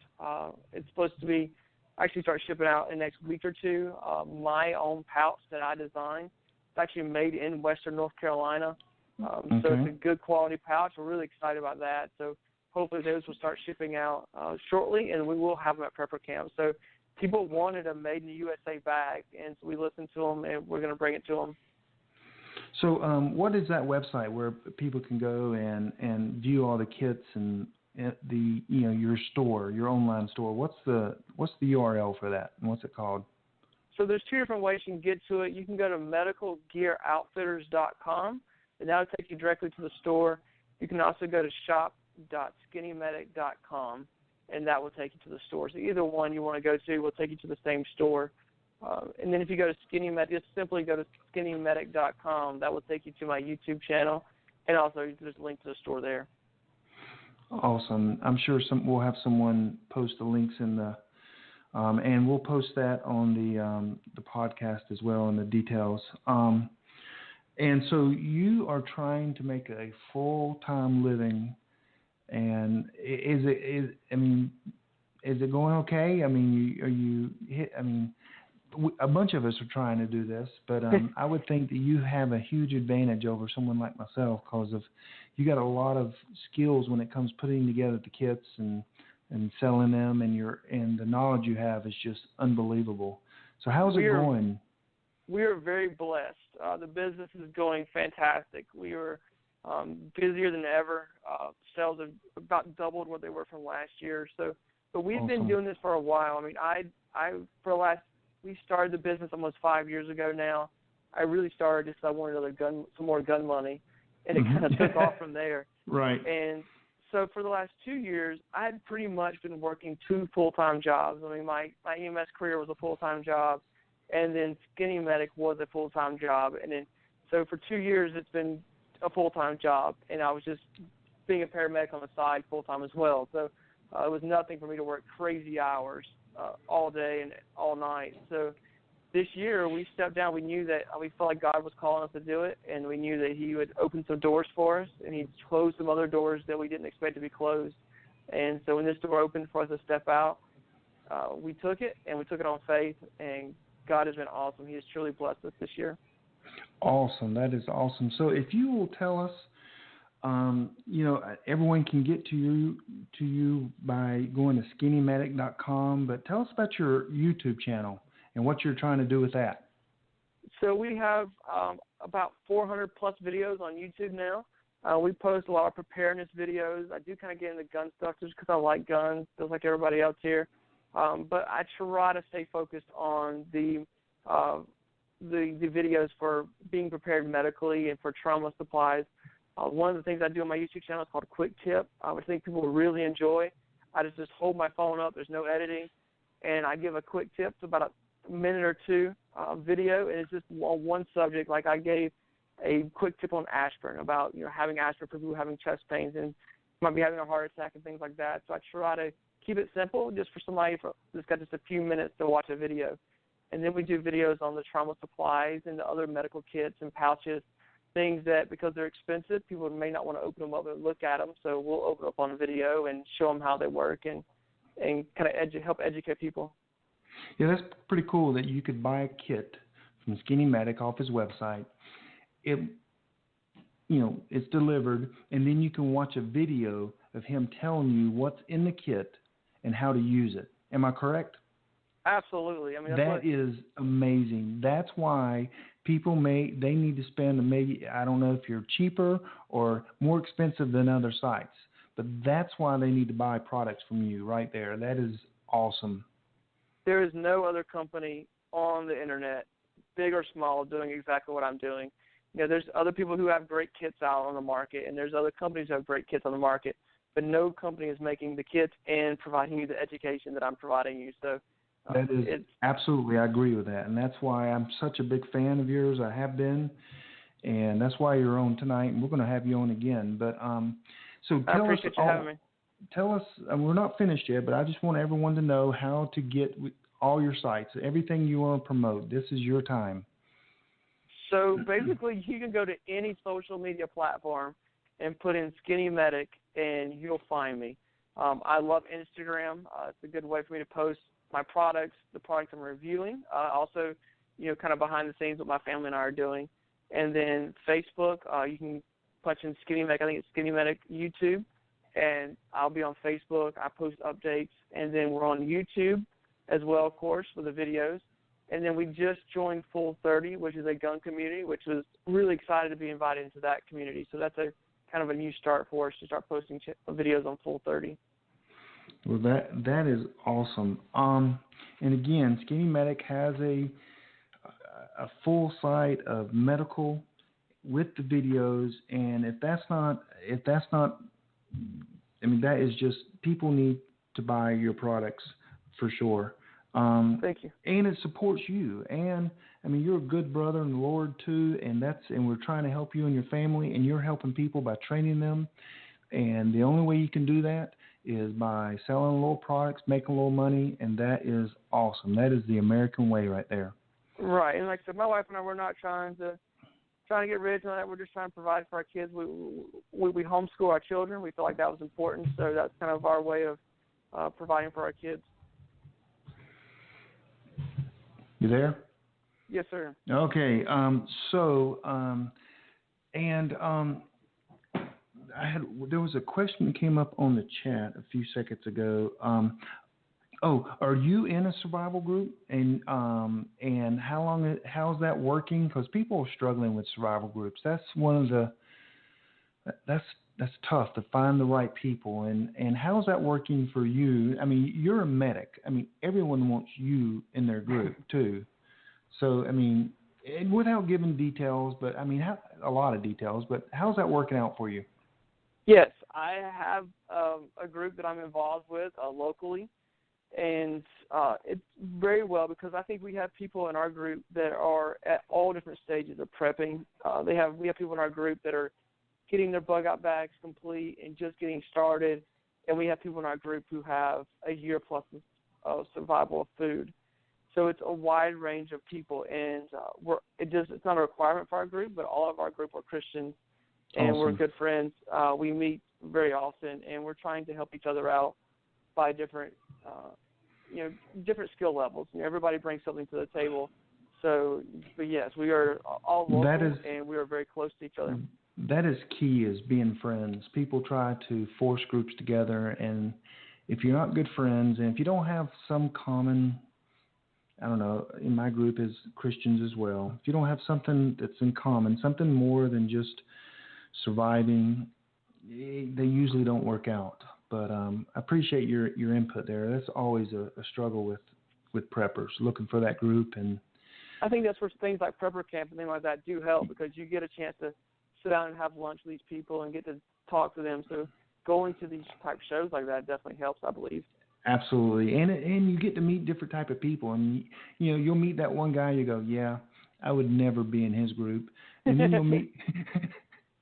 it's supposed to be, actually start shipping out in the next week or two, my own pouch that I designed. It's actually made in Western North Carolina. So it's a good quality pouch. We're really excited about that. So hopefully those will start shipping out shortly, and we will have them at Prepper Camp. So people wanted a made in the USA bag, and so we listened to them, and we're going to bring it to them. So what is that website where people can go and view all the kits and your store, your online store? What's the URL for that, and what's it called? So there's two different ways you can get to it. You can go to medicalgearoutfitters.com, and that'll take you directly to the store. You can also go to shop.skinnymedic.com, and that will take you to the store. So either one you want to go to will take you to the same store. And then if you go to Skinny Medic, just simply go to skinnymedic.com. That will take you to my YouTube channel, and also there's a link to the store there. Awesome. I'm sure we'll have someone post the links in the, and we'll post that on the podcast as well in the details. And so you are trying to make a full-time living, and is it going okay? I mean, a bunch of us are trying to do this, but I would think that you have a huge advantage over someone like myself because you got a lot of skills when it comes putting together the kits and selling them, and the knowledge you have is just unbelievable. So how's it going? We are very blessed. The business is going fantastic. We are busier than ever. Sales have about doubled what they were from last year. But we've awesome. Been doing this for a while. I mean, we started the business almost 5 years ago now. I really started just because I wanted some more gun money, and it kind of took off from there. Right. And so for the last 2 years, I had pretty much been working 2 full-time jobs. I mean, my EMS career was a full-time job, and then Skinny Medic was a full-time job. And then so for 2 years, it's been a full-time job, and I was just being a paramedic on the side full-time as well. So it was nothing for me to work crazy hours all day and all night. So this year we stepped down. We knew that we felt like God was calling us to do it, and we knew that he would open some doors for us, and he'd close some other doors that we didn't expect to be closed. And so when this door opened for us to step out, we took it, and we took it on faith, and God has been awesome. He has truly blessed us this year. Awesome. That is awesome. So if you will tell us, everyone can get to you by going to skinnymedic.com, but tell us about your YouTube channel and what you're trying to do with that. So we have about 400 plus videos on YouTube now. We post a lot of preparedness videos. I do kind of get into gun stuff just because I like guns, just like everybody else here. But I try to stay focused on the videos for being prepared medically and for trauma supplies. One of the things I do on my YouTube channel is called Quick Tip, which I think people will really enjoy. I just hold my phone up. There's no editing. And I give a quick tip. It's about a minute or two video, and it's just on one subject. Like I gave a quick tip on aspirin about having aspirin for people having chest pains and might be having a heart attack and things like that. So I try to keep it simple just for somebody that's got just a few minutes to watch a video. And then we do videos on the trauma supplies and the other medical kits and pouches, things that because they're expensive, people may not want to open them up and look at them. So we'll open up on a video and show them how they work and kind of help educate people. Yeah, that's pretty cool that you could buy a kit from Skinny Medic off his website. it's delivered, and then you can watch a video of him telling you what's in the kit and how to use it. Am I correct? Absolutely. I mean, that is amazing. That's why people they need to spend maybe, I don't know if you're cheaper or more expensive than other sites, but that's why they need to buy products from you right there. That is awesome. There is no other company on the internet, big or small, doing exactly what I'm doing. There's other people who have great kits out on the market, and there's other companies who have great kits on the market, but no company is making the kits and providing you the education that I'm providing you. So that is absolutely, I agree with that, and that's why I'm such a big fan of yours. I have been, and that's why you're on tonight, and we're going to have you on again. But so I appreciate you having me. Tell us, we're not finished yet, but I just want everyone to know how to get all your sites, everything you want to promote. This is your time. So basically, you can go to any social media platform and put in Skinny Medic, and you'll find me. I love Instagram. It's a good way for me to post my products, the products I'm reviewing. Also, kind of behind the scenes what my family and I are doing. And then Facebook, you can punch in Skinny Medic. I think it's Skinny Medic YouTube, and I'll be on Facebook. I post updates, and then we're on YouTube as well, of course, for the videos. And then we just joined Full 30, which is a gun community, which was really excited to be invited into that community. So that's a kind of a new start for us to start posting videos on Full 30. Well, that is awesome. And again, Skinny Medic has a full site of medical with the videos, and if that's not, I mean, that is just, people need to buy your products for sure. Thank you. And it supports you. And I mean, you're a good brother in the Lord too, and we're trying to help you and your family, and you're helping people by training them. And the only way you can do that is by selling little products, making a little money, and that is awesome. That is the American way right there. Right. And like I said, my wife and I, we're not trying to get rich on that. We're just trying to provide for our kids. We homeschool our children. We feel like that was important, so that's kind of our way of providing for our kids. You there? Yes, sir. Okay. There was a question that came up on the chat a few seconds ago. Are you in a survival group? And how's that working? Because people are struggling with survival groups. That's that's tough to find the right people. And how's that working for you? I mean, you're a medic. I mean, everyone wants you in their group too. So, I mean, without giving details, but I mean, a lot of details, but how's that working out for you? Yes, I have a group that I'm involved with locally, and it's very well because I think we have people in our group that are at all different stages of prepping. We have people in our group that are getting their bug-out bags complete and just getting started, and we have people in our group who have a year plus of survival of food. So it's a wide range of people, and it's not a requirement for our group, but all of our group are Christians, and awesome. We're good friends. We meet very often, and we're trying to help each other out by different different skill levels. Everybody brings something to the table. So, but yes, we are all local, and we are very close to each other. That is key, is being friends. People try to force groups together, and if you're not good friends, and if you don't have some common, I don't know, in my group is Christians as well. If you don't have something that's in common, something more than just surviving, they usually don't work out. But I appreciate your input there. That's always a struggle with preppers, looking for that group. And I think that's where things like prepper camp and things like that do help, because you get a chance to sit down and have lunch with these people and get to talk to them. So going to these type shows like that definitely helps, I believe. Absolutely, and you get to meet different type of people, and you'll meet that one guy. You go, yeah, I would never be in his group, and then you'll meet.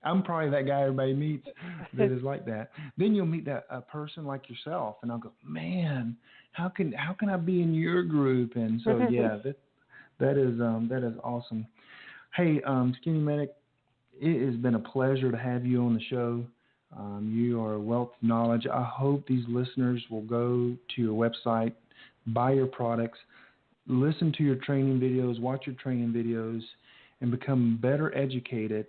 I'm probably that guy everybody meets that is like that. Then you'll meet a person like yourself, and I'll go, man, how can I be in your group? And so yeah, that is awesome. Hey, Skinny Medic, it has been a pleasure to have you on the show. You are a wealth of knowledge. I hope these listeners will go to your website, buy your products, listen to your training videos, watch your training videos, and become better educated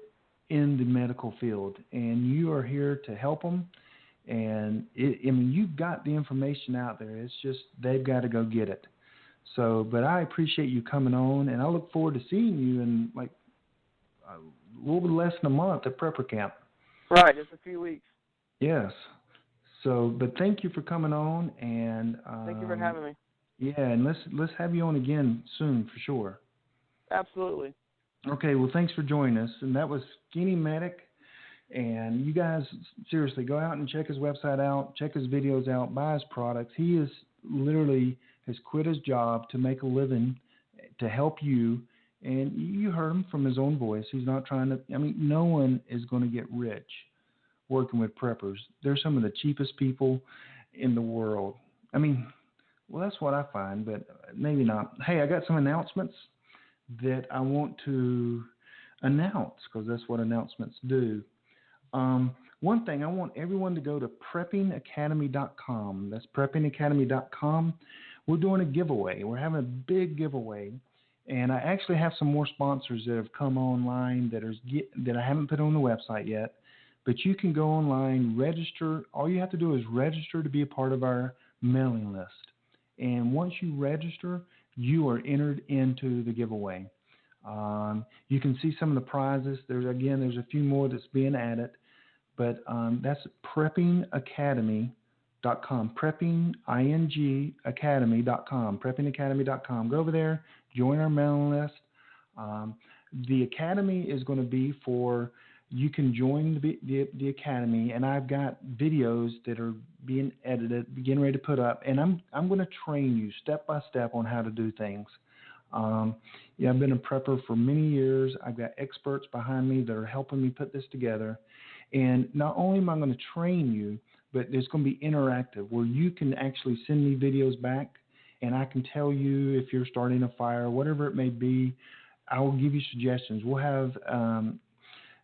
in the medical field, and you are here to help them. And you've got the information out there. It's just they've got to go get it. So, but I appreciate you coming on, and I look forward to seeing you in like a little bit less than a month at Prepper Camp. Right, just a few weeks. Yes. So, but thank you for coming on, and thank you for having me. Yeah, and let's have you on again soon for sure. Absolutely. Okay, well, thanks for joining us, and that was Skinny Medic. And you guys, seriously, go out and check his website out, check his videos out, buy his products. He is literally has quit his job to make a living, to help you. And you heard him from his own voice. He's not trying to, no one is going to get rich working with preppers. They're some of the cheapest people in the world. Well, that's what I find, but maybe not. Hey, I got some announcements that I want to announce because that's what announcements do. One thing, I want everyone to go to preppingacademy.com. That's preppingacademy.com. We're doing a giveaway. We're having a big giveaway. And I actually have some more sponsors that have come online that I haven't put on the website yet. But you can go online, register. All you have to do is register to be a part of our mailing list. And once you register, you are entered into the giveaway. You can see some of the prizes. There's a few more that's being added. But that's preppingacademy.com, preppingacademy.com, preppingacademy.com. Go over there, join our mailing list. The academy is going to be for, you can join the academy, and I've got videos that are being edited, getting ready to put up, and I'm going to train you step by step on how to do things. I've been a prepper for many years. I've got experts behind me that are helping me put this together. And not only am I going to train you, but it's going to be interactive where you can actually send me videos back, and I can tell you if you're starting a fire, whatever it may be. I will give you suggestions. We'll have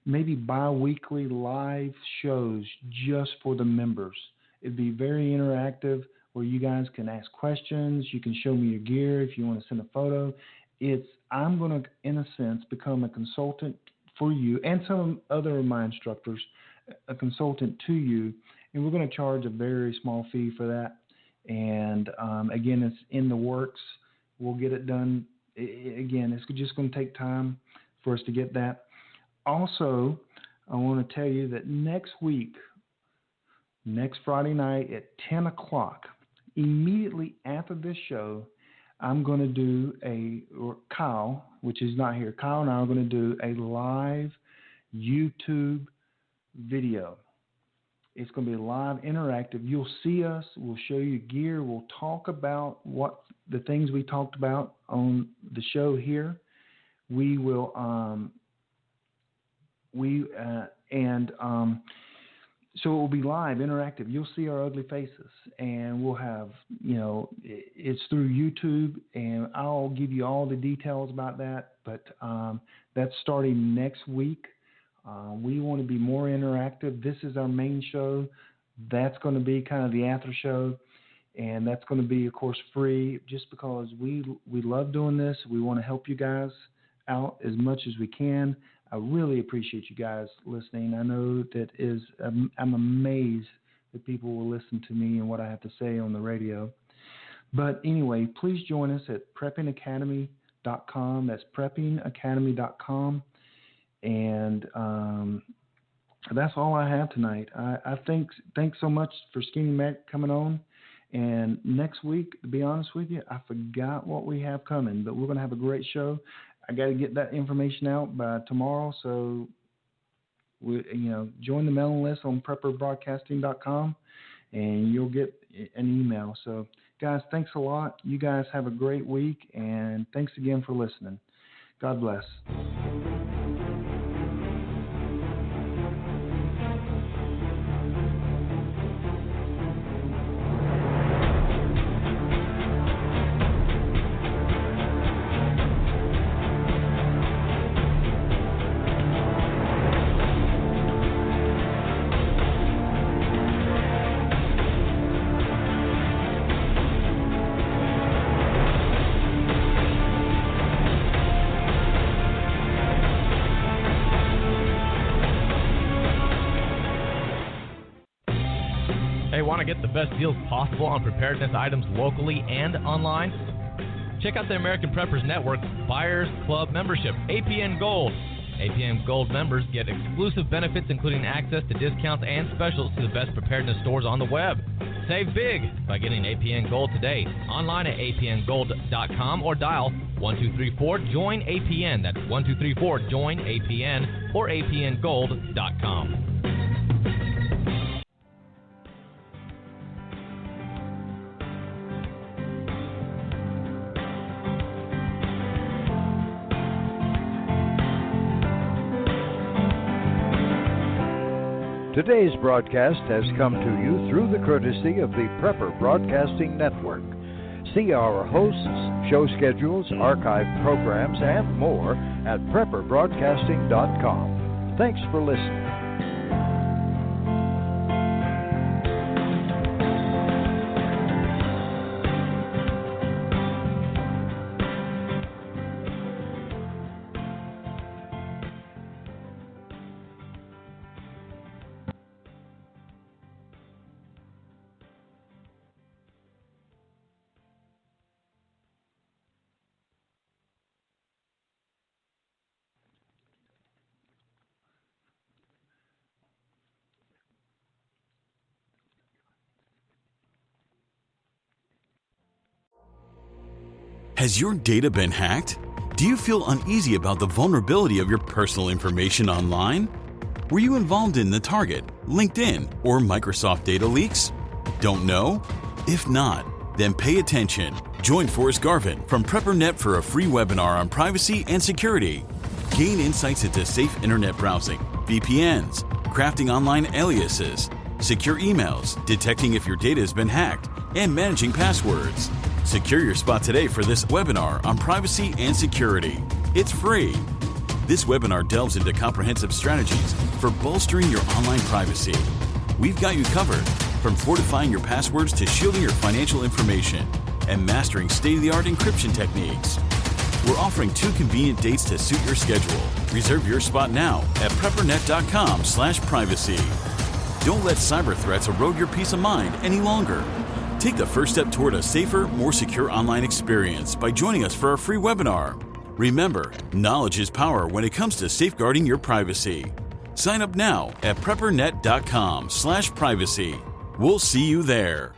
maybe bi-weekly live shows just for the members. It'd be very interactive where you guys can ask questions. You can show me your gear if you want to send a photo. I'm going to, in a sense, become a consultant for you and some other of my instructors, a consultant to you, and we're going to charge a very small fee for that. And again, it's in the works. We'll get it done. Again, it's just going to take time for us to get that. Also, I want to tell you that next week, next Friday night at 10 o'clock, immediately after this show, I'm going to do Kyle, which is not here, Kyle and I are going to do a live YouTube video. It's going to be live, interactive. You'll see us. We'll show you gear. We'll talk about what the things we talked about on the show here. We will, so it will be live, interactive. You'll see our ugly faces, and we'll have, it's through YouTube, and I'll give you all the details about that. But that's starting next week. We want to be more interactive. This is our main show. That's going to be kind of the after show, and that's going to be, of course, free just because we love doing this. We want to help you guys out as much as we can. I really appreciate you guys listening. I know that I'm amazed that people will listen to me and what I have to say on the radio. But anyway, please join us at preppingacademy.com. That's preppingacademy.com. And that's all I have tonight. I thanks so much for Skinny Mac coming on. And next week, to be honest with you, I forgot what we have coming, but we're going to have a great show. I got to get that information out by tomorrow, so join the mailing list on prepperbroadcasting.com, and you'll get an email. So, guys, thanks a lot. You guys have a great week, and thanks again for listening. God bless. want to get the best deals possible on preparedness items locally and online? Check out the American Preppers Network Buyers Club membership, APN Gold. APN Gold members get exclusive benefits including access to discounts and specials to the best preparedness stores on the web. Save big by getting APN Gold today, online at apngold.com or dial 1234-JOIN-APN. That's 1234-JOIN-APN or apngold.com. Today's broadcast has come to you through the courtesy of the Prepper Broadcasting Network. See our hosts, show schedules, archived programs, and more at prepperbroadcasting.com. Thanks for listening. Has your data been hacked? Do you feel uneasy about the vulnerability of your personal information online? Were you involved in the Target, LinkedIn, or Microsoft data leaks? Don't know? If not, then pay attention. Join Forrest Garvin from PrepperNet for a free webinar on privacy and security. Gain insights into safe internet browsing, VPNs, crafting online aliases, secure emails, detecting if your data has been hacked, and managing passwords. Secure your spot today for this webinar on privacy and security. It's free. This webinar delves into comprehensive strategies for bolstering your online privacy. We've got you covered, from fortifying your passwords to shielding your financial information and mastering state-of-the-art encryption techniques. We're offering 2 convenient dates to suit your schedule. Reserve your spot now at preppernet.com/privacy. Don't let cyber threats erode your peace of mind any longer. Take the first step toward a safer, more secure online experience by joining us for our free webinar. Remember, knowledge is power when it comes to safeguarding your privacy. Sign up now at preppernet.com/privacy. We'll see you there.